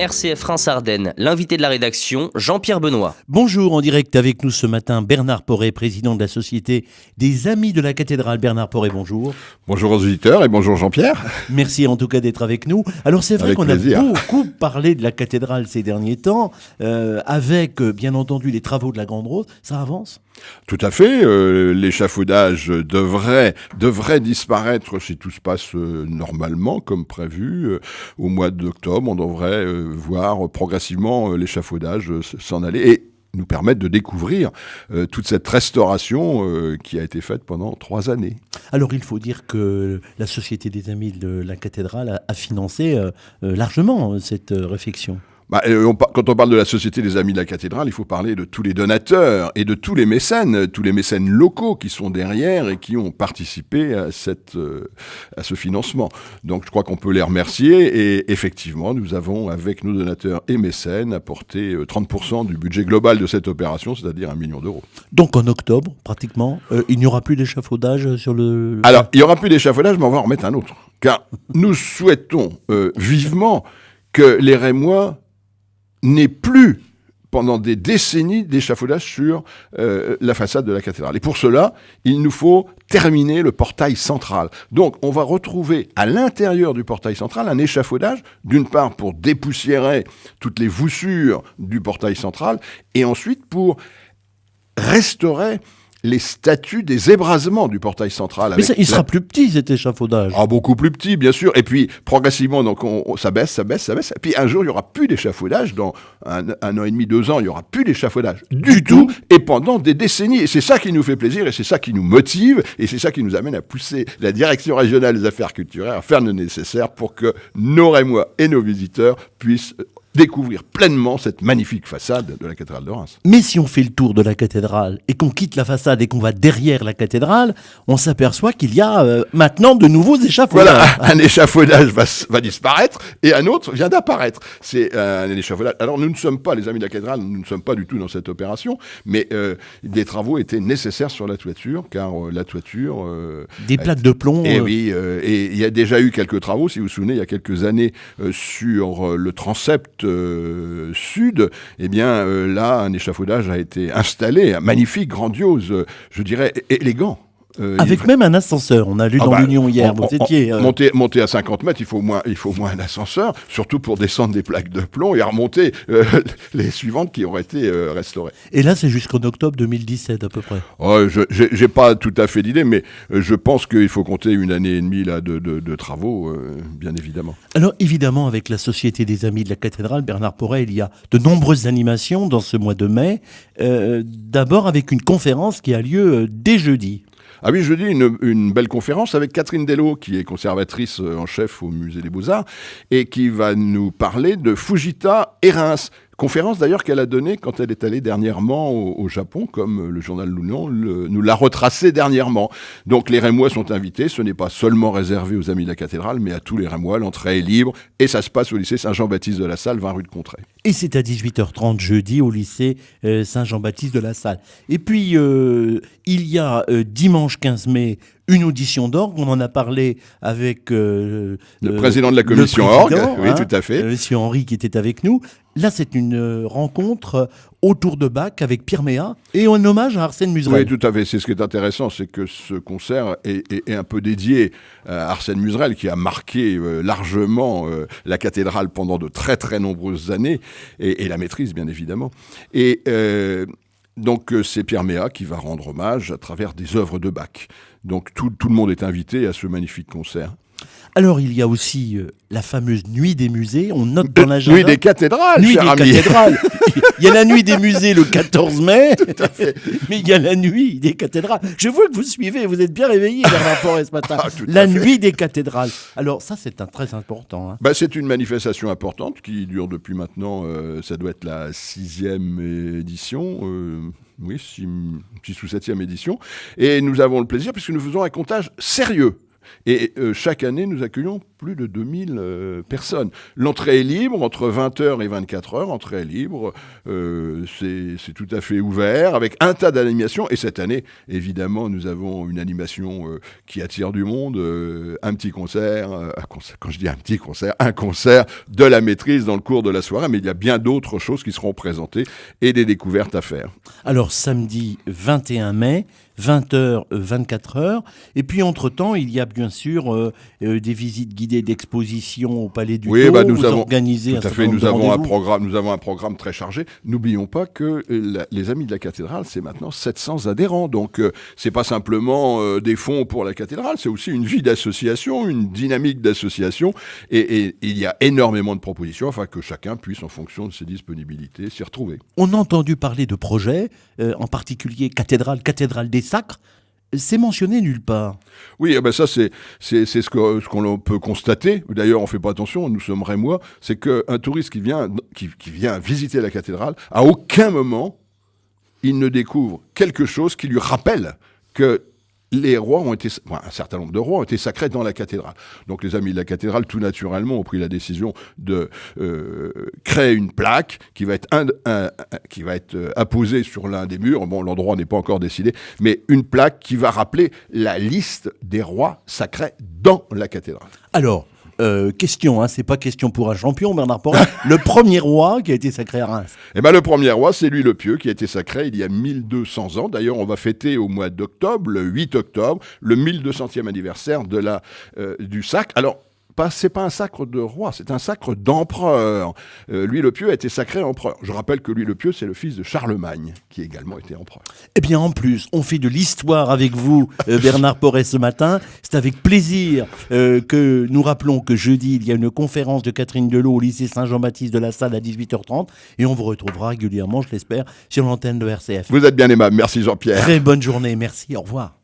RCF France Ardennes, l'invité de la rédaction, Jean-Pierre Benoît. Bonjour, en direct avec nous ce matin, Bernard Porret, président de la Société des Amis de la Cathédrale. Bernard Porret, bonjour. Bonjour aux auditeurs et bonjour Jean-Pierre. Merci en tout cas d'être avec nous. Alors c'est vrai Avec qu'on plaisir. a beaucoup parlé de la cathédrale ces derniers temps, avec bien entendu les travaux de la Grande Rose. Ça avance ? Tout à fait, l'échafaudage devrait disparaître si tout se passe normalement comme prévu. Au mois d'octobre, on devrait voir progressivement l'échafaudage s'en aller et nous permettre de découvrir toute cette restauration qui a été faite pendant 3 années. Alors il faut dire que la Société des Amis de la Cathédrale a financé largement cette réfection. Quand on parle de la Société des Amis de la Cathédrale, il faut parler de tous les donateurs et de tous les mécènes locaux qui sont derrière et qui ont participé à ce financement. Donc je crois qu'on peut les remercier et effectivement, nous avons, avec nos donateurs et mécènes, apporté 30% du budget global de cette opération, c'est-à-dire 1 million d'euros. Donc en octobre, pratiquement, il n'y aura plus d'échafaudage sur le... Alors, il n'y aura plus d'échafaudage, mais on va en remettre un autre. Car nous souhaitons vivement que les Rémois n'ait plus, pendant des décennies, d'échafaudage sur la façade de la cathédrale. Et pour cela, il nous faut terminer le portail central. Donc, on va retrouver à l'intérieur du portail central un échafaudage, d'une part pour dépoussiérer toutes les voussures du portail central, et ensuite pour restaurer les statues des ébrasements du portail central. Mais il sera plus petit, cet échafaudage. Ah, beaucoup plus petit, bien sûr. Et puis, progressivement, donc, ça baisse. Et puis, un jour, il n'y aura plus d'échafaudage. Dans un an et demi, 2 ans, il n'y aura plus d'échafaudage du tout. Et pendant des décennies. Et c'est ça qui nous fait plaisir, et c'est ça qui nous motive, et c'est ça qui nous amène à pousser la Direction régionale des affaires culturelles à faire le nécessaire pour que nos Rémois et nos visiteurs puissent découvrir pleinement cette magnifique façade de la cathédrale de Reims. Mais si on fait le tour de la cathédrale et qu'on quitte la façade et qu'on va derrière la cathédrale, on s'aperçoit qu'il y a maintenant de nouveaux échafaudages. Voilà, un échafaudage va disparaître et un autre vient d'apparaître. C'est un échafaudage. Alors nous ne sommes pas, les Amis de la cathédrale, nous ne sommes pas du tout dans cette opération, mais des travaux étaient nécessaires sur la toiture, car la toiture... des plaques de plomb. Et oui, et il y a déjà eu quelques travaux, si vous vous souvenez, il y a quelques années, sur le transept sud, eh bien là, un échafaudage a été installé, magnifique, grandiose, je dirais élégant. Avec même un ascenseur, on a lu dans l'Union hier, vous étiez... Monter à 50 mètres, il faut au moins un ascenseur, surtout pour descendre des plaques de plomb et à remonter les suivantes qui auraient été restaurées. Et là, c'est jusqu'en octobre 2017 à peu près. Oh, j'ai pas tout à fait d'idée, mais je pense qu'il faut compter 1 année et demie là, de travaux, bien évidemment. Alors évidemment, avec la Société des Amis de la Cathédrale, Bernard Porret, il y a de nombreuses animations dans ce mois de mai. D'abord avec une conférence qui a lieu dès jeudi. Ah oui, jeudi, une belle conférence avec Catherine Delot, qui est conservatrice en chef au Musée des Beaux-Arts, et qui va nous parler de Fujita et Reims. Conférence d'ailleurs qu'elle a donnée quand elle est allée dernièrement au Japon, comme le journal L'Union nous l'a retracé dernièrement. Donc les Rémois sont invités, ce n'est pas seulement réservé aux Amis de la Cathédrale, mais à tous les Rémois, l'entrée est libre, et ça se passe au lycée Saint-Jean-Baptiste de la Salle, 20 rue de Contray. Et c'est à 18h30 jeudi au lycée Saint-Jean-Baptiste de la Salle. Et puis il y a dimanche 15 mai une audition d'orgue, on en a parlé avec le président de la commission orgue, oui, tout à fait. Monsieur Henri qui était avec nous. Là, c'est une rencontre autour de Bach avec Pierre Méat et en hommage à Arsène Muzerel. Oui, tout à fait. C'est ce qui est intéressant, c'est que ce concert est un peu dédié à Arsène Muzerel, qui a marqué largement la cathédrale pendant de très très nombreuses années, et la maîtrise, bien évidemment. Et donc c'est Pierre Méat qui va rendre hommage à travers des œuvres de Bach. Donc tout le monde est invité à ce magnifique concert. Alors, il y a aussi la fameuse nuit des musées. On note dans l'agenda... Nuit des cathédrales, nuit cher des ami. Cathédrales. Il y a la nuit des musées le 14 mai, Tout à fait. mais il y a la nuit des cathédrales. Je vois que vous suivez, vous êtes bien réveillé par rapport à ce matin. Tout à La fait. nuit des cathédrales. Alors ça, c'est très important. Hein. C'est une manifestation importante qui dure depuis maintenant, ça doit être la 6e édition, oui, 6 ou 7e édition. Et nous avons le plaisir, puisque nous faisons un comptage sérieux. Et chaque année, nous accueillons plus de 2000 personnes. L'entrée est libre, entre 20h et 24h, entrée est libre, c'est tout à fait ouvert, avec un tas d'animations. Et cette année, évidemment, nous avons une animation qui attire du monde, un petit concert, quand je dis un petit concert, un concert de la maîtrise dans le cours de la soirée, mais il y a bien d'autres choses qui seront présentées et des découvertes à faire. Alors, samedi 21 mai, 20h, 24h. Et puis, entre-temps, il y a bien sûr des visites guidées d'exposition au Palais du Tau. Nous avons organisé tout à fait. Nous avons un programme très chargé. N'oublions pas que les Amis de la Cathédrale, c'est maintenant 700 adhérents. Donc, c'est pas simplement des fonds pour la cathédrale, c'est aussi une vie d'association, une dynamique d'association. Et il y a énormément de propositions afin que chacun puisse, en fonction de ses disponibilités, s'y retrouver. On a entendu parler de projets, en particulier cathédrale des Sacres. C'est mentionné nulle part. Oui, ça c'est ce qu'on peut constater. D'ailleurs, on fait pas attention, nous sommes rémois. C'est qu'un touriste qui vient visiter la cathédrale, à aucun moment, il ne découvre quelque chose qui lui rappelle que un certain nombre de rois ont été sacrés dans la cathédrale. Donc les Amis de la Cathédrale, tout naturellement, ont pris la décision de créer une plaque qui va être apposée sur l'un des murs. Bon, l'endroit n'est pas encore décidé, mais une plaque qui va rappeler la liste des rois sacrés dans la cathédrale. Alors, question, c'est pas question pour un champion, Bernard Porret. Le premier roi qui a été sacré à Reims. Le premier roi, c'est Louis le Pieux, qui a été sacré il y a 1200 ans. D'ailleurs, on va fêter au mois d'octobre, le 8 octobre, le 1200e anniversaire du sacre. Alors, c'est pas un sacre de roi, c'est un sacre d'empereur. Louis le Pieux a été sacré empereur. Je rappelle que Louis le Pieux, c'est le fils de Charlemagne, qui a également été empereur. Eh bien, en plus, on fait de l'histoire avec vous, Bernard Porret, ce matin. C'est avec plaisir que nous rappelons que jeudi, il y a une conférence de Catherine Delot au lycée Saint-Jean-Baptiste de la Salle à 18h30. Et on vous retrouvera régulièrement, je l'espère, sur l'antenne de RCF. Vous êtes bien aimable. Merci Jean-Pierre. Très bonne journée. Merci. Au revoir.